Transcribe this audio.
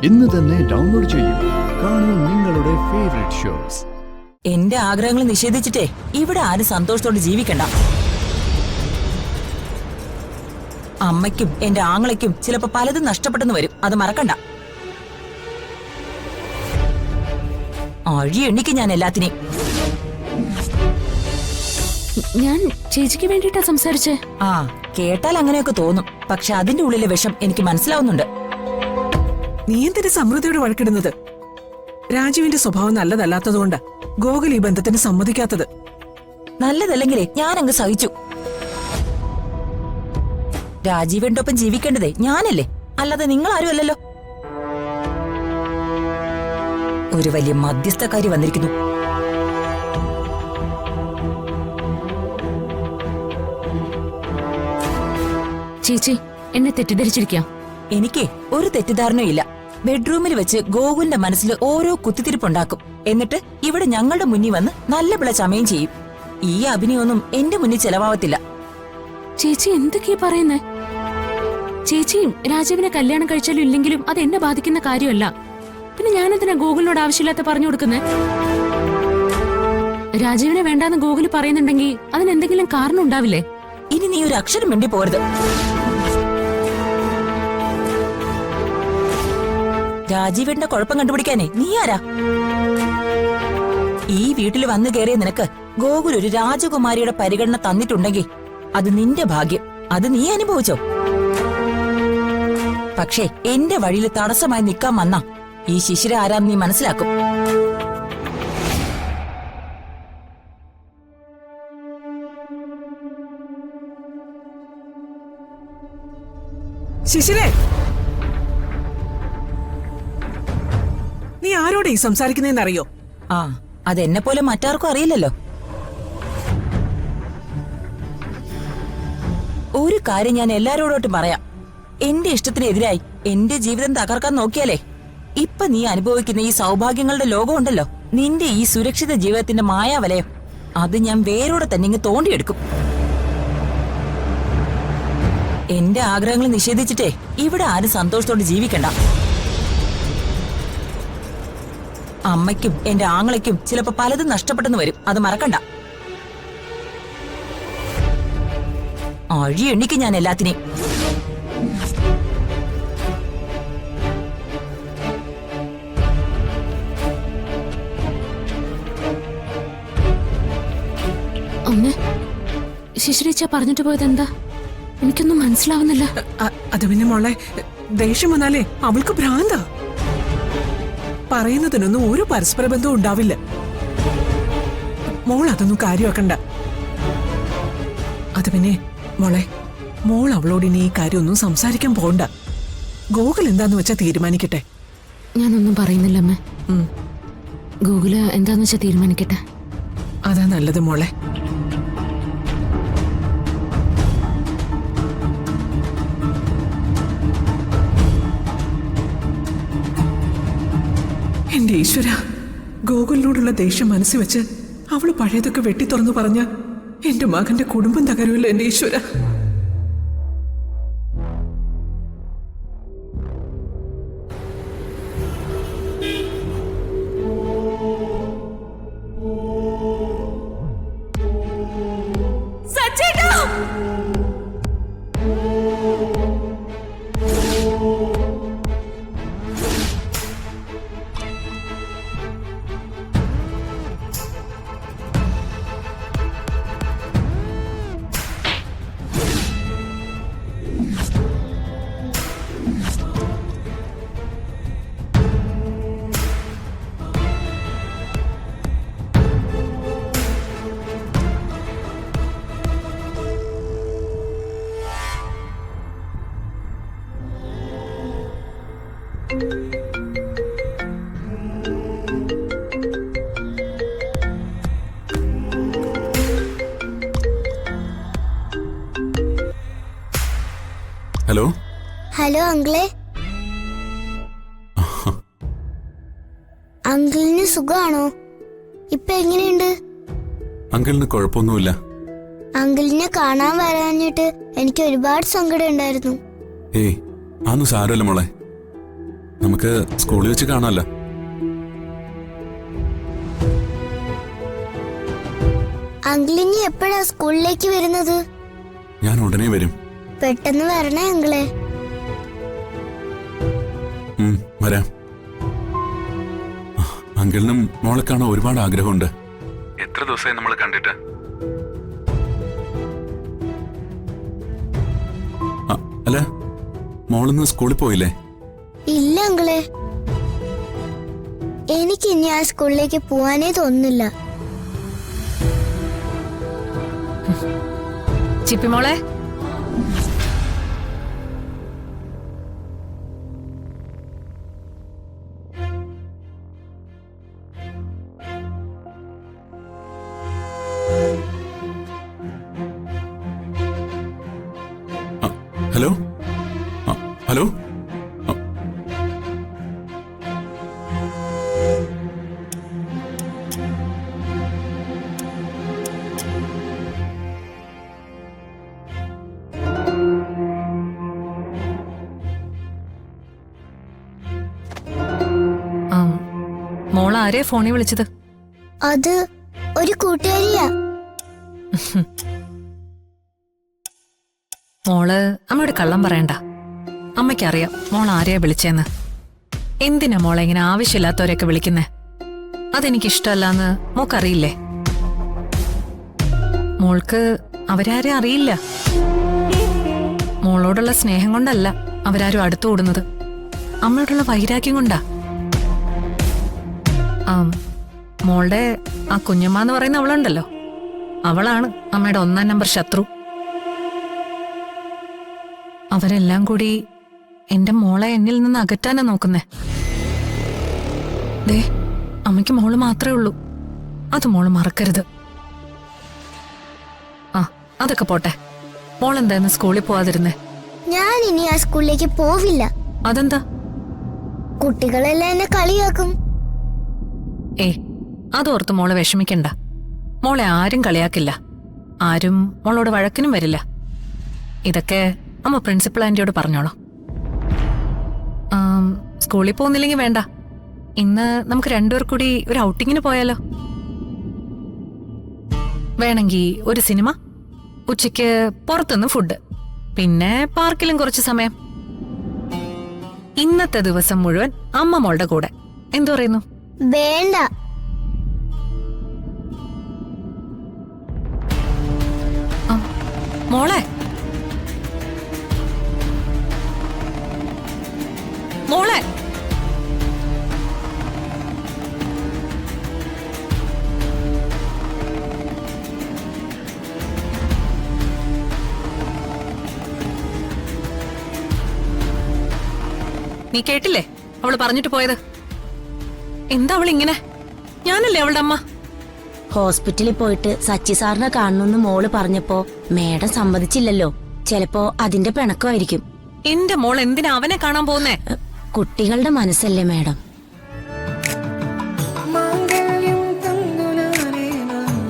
ഇന്ന് തന്നെ ഡൗൺലോഡ് ചെയ്യൂ. കാണൂ നിങ്ങളുടെ ഫേവറേറ്റ് ഷോസ്. എന്റെ ആഗ്രഹങ്ങൾ നിഷേധിച്ചിട്ടേ ഇവിടെ ആരും സന്തോഷത്തോടെ ജീവിക്കണ്ട. അമ്മയ്ക്കും എന്റെ ആങ്ങളയ്ക്കും ചിലപ്പോ പലതും നഷ്ടപ്പെട്ടെന്ന് വരും, അത് മറക്കണ്ട. അഴി എണ്ണിക്ക് ഞാൻ എല്ലാത്തിനെയും. ഞാൻ ചേച്ചിക്ക് വേണ്ടിട്ടാ സംസാരിച്ചേ. ആ, കേട്ടാൽ അങ്ങനെയൊക്കെ തോന്നും. പക്ഷെ അതിന്റെ ഉള്ളിലെ വിഷം എനിക്ക് മനസ്സിലാവുന്നുണ്ട്. നീ എന്തിന് സമൃദ്ധിയോട് വഴക്കിടുന്നത്? രാജുവിന്റെ സ്വഭാവം നല്ലതല്ലാത്തതുകൊണ്ട് ഗോകുൽ ഈ ബന്ധത്തിന് സമ്മതിക്കാത്തത്. നല്ലതല്ലെങ്കിലേ ഞാൻ അങ്ങ് സഹിച്ചു. രാജീവന്റെ ഒപ്പം ജീവിക്കേണ്ടതേ ഞാനല്ലേ, അല്ലാതെ നിങ്ങൾ ആരും അല്ലല്ലോ. ഒരു വലിയ മധ്യസ്ഥക്കാരി വന്നിരിക്കുന്നു. ചേച്ചി എന്നെ തെറ്റിദ്ധരിച്ചിരിക്കാം. എനിക്ക് ഒരു തെറ്റിദ്ധാരണയില്ല. ബെഡ്റൂമിൽ വെച്ച് ഗോകുലിന്റെ മനസ്സിൽ ഓരോ കുത്തിത്തിരിപ്പുണ്ടാക്കും. എന്നിട്ട് ഇവിടെ ഞങ്ങളുടെ മുന്നിൽ വന്ന് നല്ല പിള ചമയം ചെയ്യും. ഈ അഭിനയൊന്നും എന്റെ മുന്നിൽ ചെലവാവത്തില്ല. ചേച്ചി എന്തൊക്കെയാ പറയുന്നേ? ചേച്ചി രാജീവിനെ കല്യാണം കഴിച്ചാലും ഇല്ലെങ്കിലും അത് എന്നെ ബാധിക്കുന്ന കാര്യമല്ല. പിന്നെ ഞാനെന്തിനാ ഗോകുലിനോട് ആവശ്യമില്ലാത്ത പറഞ്ഞു കൊടുക്കുന്നേ? രാജീവിനെ വേണ്ടാന്ന് ഗോകുല് പറയുന്നുണ്ടെങ്കിൽ അതിനെന്തെങ്കിലും കാരണം ഉണ്ടാവില്ലേ? ഇനി നീ ഒരു അക്ഷരം മിണ്ടി പോരുത്. രാജീവിന്റെ കുഴപ്പം കണ്ടുപിടിക്കാനേ നീ ആരാ? ഈ വീട്ടിൽ വന്നു കയറിയ നിനക്ക് ഗോകുൽ ഒരു രാജകുമാരിയുടെ പരിഗണന തന്നിട്ടുണ്ടെങ്കിൽ അത് നിന്റെ ഭാഗ്യം. അത് നീ അനുഭവിച്ചോ? പക്ഷേ എന്റെ വഴിയിൽ തടസ്സമായി നിൽക്കാൻ വന്ന ഈ ശിശിര ആരാന്ന് നീ മനസ്സിലാക്കും. ശിശിരേ, നീ ആരോടെ ഈ സംസാരിക്കുന്നറിയോ? ആ, അതെന്നെ പോലെ മറ്റാർക്കും അറിയില്ലല്ലോ. ഒരു കാര്യം ഞാൻ എല്ലാരോടോട്ടും പറയാം. എന്റെ ഇഷ്ടത്തിനെതിരായി എന്റെ ജീവിതം തകർക്കാൻ നോക്കിയാലേ ഇപ്പൊ നീ അനുഭവിക്കുന്ന ഈ സൗഭാഗ്യങ്ങളുടെ ലോകമുണ്ടല്ലോ, നിന്റെ ഈ സുരക്ഷിത ജീവിതത്തിന്റെ മായാവലയം, അത് ഞാൻ വേരോടെ തന്നെ ഇങ്ങ് തോണ്ടിയെടുക്കും. എന്റെ ആഗ്രഹങ്ങൾ നിഷേധിച്ചിട്ടേ ഇവിടെ ആരും സന്തോഷത്തോടെ ജീവിക്കണ്ട. അമ്മയ്ക്കും എന്റെ ആങ്ങളയ്ക്കും ചിലപ്പോ പലതും നഷ്ടപ്പെട്ടെന്ന് വരും, അത് മറക്കണ്ട. അഴി എണ്ണിക്ക് ഞാൻ എല്ലാത്തിനെയും. അമ്മേ, ശിശിരേച്ച പറഞ്ഞിട്ട് പോയത് എന്താ? എനിക്കൊന്നും മനസ്സിലാവുന്നില്ല. അത് പിന്നെ മോളെ, ദേഷ്യം വന്നാലേ അവൾക്ക് ഭ്രാന്താ. പറയുന്നതിനൊന്നും ഒരു പരസ്പര ബന്ധവും ഉണ്ടാവില്ല. മോൾ അതൊന്നും കാര്യമാക്കണ്ട. അത് പിന്നെ മോളെ, മോൾ അവളോട് ഇനി ഈ കാര്യമൊന്നും സംസാരിക്കാൻ പോകണ്ട. ഗോകുൽ എന്താന്ന് വെച്ചാ തീരുമാനിക്കട്ടെ. ഞാനൊന്നും പറയുന്നില്ല അമ്മ. ഗോകുല് എന്താന്ന് വെച്ചാ തീരുമാനിക്കട്ടെ. അതാ നല്ലത് മോളെ. എന്റെ ഈശ്വര, ഗോകുലിനോടുള്ള ദേഷ്യം മനസ്സിൽ വെച്ച് അവള് പഴയതൊക്കെ വെട്ടി തുറന്നു പറഞ്ഞ എന്റെ മകന്റെ കുടുംബം തകരുമല്ലോ എന്റെ ഈശ്വര. ഹലോ. ഹലോ അങ്കിളെ. അങ്കിളിന് സുഖാണോ? ഇപ്പൊ എങ്ങനെയുണ്ട്? അങ്കിളിന് കുഴപ്പമൊന്നുമില്ല. അങ്കിളിനെ കാണാൻ വരാഞ്ഞിട്ട് എനിക്ക് ഒരുപാട് സങ്കടം ഉണ്ടായിരുന്നു. ഏയ് അതൊന്നും സാരമല്ല മോളെ. നമുക്ക് സ്കൂളിൽ വെച്ച് കാണാമല്ലോ. അങ്കിളിനി എപ്പോഴാ സ്കൂളിലേക്ക് വരുന്നത്? ഞാൻ ഉടനെ വരും. പെട്ടെന്ന് വരണേ അങ്കിളെ. വരാം. അങ്കിളിനും മോളെ കാണാൻ ഒരുപാട് ആഗ്രഹമുണ്ട്. എത്ര ദിവസമായി നമ്മൾ കണ്ടിട്ട്. അല്ല, മോളിന്ന് സ്കൂളിൽ പോയില്ലേ? ഇല്ല അങ്കിളെ, എനിക്ക് ഇനി ആ സ്കൂളിലേക്ക് പോവാനേ തോന്നുന്നില്ല. ചിപ്പിമോളെ, ഹലോ ഹലോ. മോൾ ആരെയാ ഫോണിൽ വിളിച്ചത്? അത് ഒരു കൂട്ടുകാരിയാ. മോള് അമ്മയോട് കള്ളം പറയണ്ട. അമ്മയ്ക്കറിയാം മോൾ ആരെയാ വിളിച്ചേന്ന്. എന്തിനാ മോളെ ഇങ്ങനെ ആവശ്യമില്ലാത്തവരെയൊക്കെ വിളിക്കുന്നേ? അതെനിക്കിഷ്ടമല്ലാന്ന് മോക്കറിയില്ലേ? മോൾക്ക് അവരാരെയും അറിയില്ല. മോളോടുള്ള സ്നേഹം കൊണ്ടല്ല അവരാരും അടുത്തു കൂടുന്നത്, അമ്മയോടുള്ള വൈരാഗ്യം കൊണ്ടാ. മോളുടെ ആ കുഞ്ഞമ്മ എന്ന് പറയുന്ന അവളുണ്ടല്ലോ, അവളാണ് അമ്മയുടെ 1-ാം നമ്പർ ശത്രു. അവരെല്ലാം കൂടി എന്റെ മോളെ എന്നിൽ നിന്ന് അകറ്റാനാ നോക്കുന്നേ. ദേ, അമ്മയ്ക്ക് മോള് മാത്രമേ ഉള്ളൂ, അത് മോള് മറക്കരുത്. ആ, അതൊക്കെ പോട്ടെ. മോളെന്തായിരുന്നു സ്കൂളിൽ പോവാതിരുന്നേ? ഞാൻ ഇനി ആ സ്കൂളിലേക്ക് പോവില്ല. അതെന്താ? കുട്ടികളെല്ലാം എന്നെ കളിയാക്കും. അതോർത്ത് മോളെ വിഷമിക്കണ്ട. മോളെ ആരും കളിയാക്കില്ല, ആരും മോളോട് വഴക്കിനും വരില്ല. ഇതൊക്കെ അമ്മ പ്രിൻസിപ്പൽ ആന്റിയോട് പറഞ്ഞോളാം. സ്കൂളിൽ പോകുന്നില്ലെങ്കിൽ വേണ്ട, ഇന്ന് നമുക്ക് രണ്ടുപേർ കൂടി ഒരു ഔട്ടിങ്ങിന് പോയാലോ? വേണമെങ്കിൽ ഒരു സിനിമ, ഉച്ചയ്ക്ക് പുറത്തുനിന്ന് ഫുഡ്, പിന്നെ പാർക്കിലും കുറച്ച് സമയം. ഇന്നത്തെ ദിവസം മുഴുവൻ അമ്മ മോളുടെ കൂടെ. എന്തു പറയുന്നു? വേണ്ട. മോളെ, മോളെ, നീ കേട്ടില്ലേ അവള് പറഞ്ഞിട്ട് പോയത്? എന്താ അവളിങ്ങനെ? ഞാനല്ലേ അവളുടെ അമ്മ. ഹോസ്പിറ്റലിൽ പോയിട്ട് സച്ചി സാറിനെ കാണണമെന്ന് മോള് പറഞ്ഞപ്പോ മേഡം സമ്മതിച്ചില്ലല്ലോ. ചിലപ്പോ അതിന്റെ പിണക്കമായിരിക്കും. എന്റെ മോൾ എന്തിനാ അവനെ കാണാൻ പോകുന്നേ? കുട്ടികളുടെ മനസ്സല്ലേ മേഡം.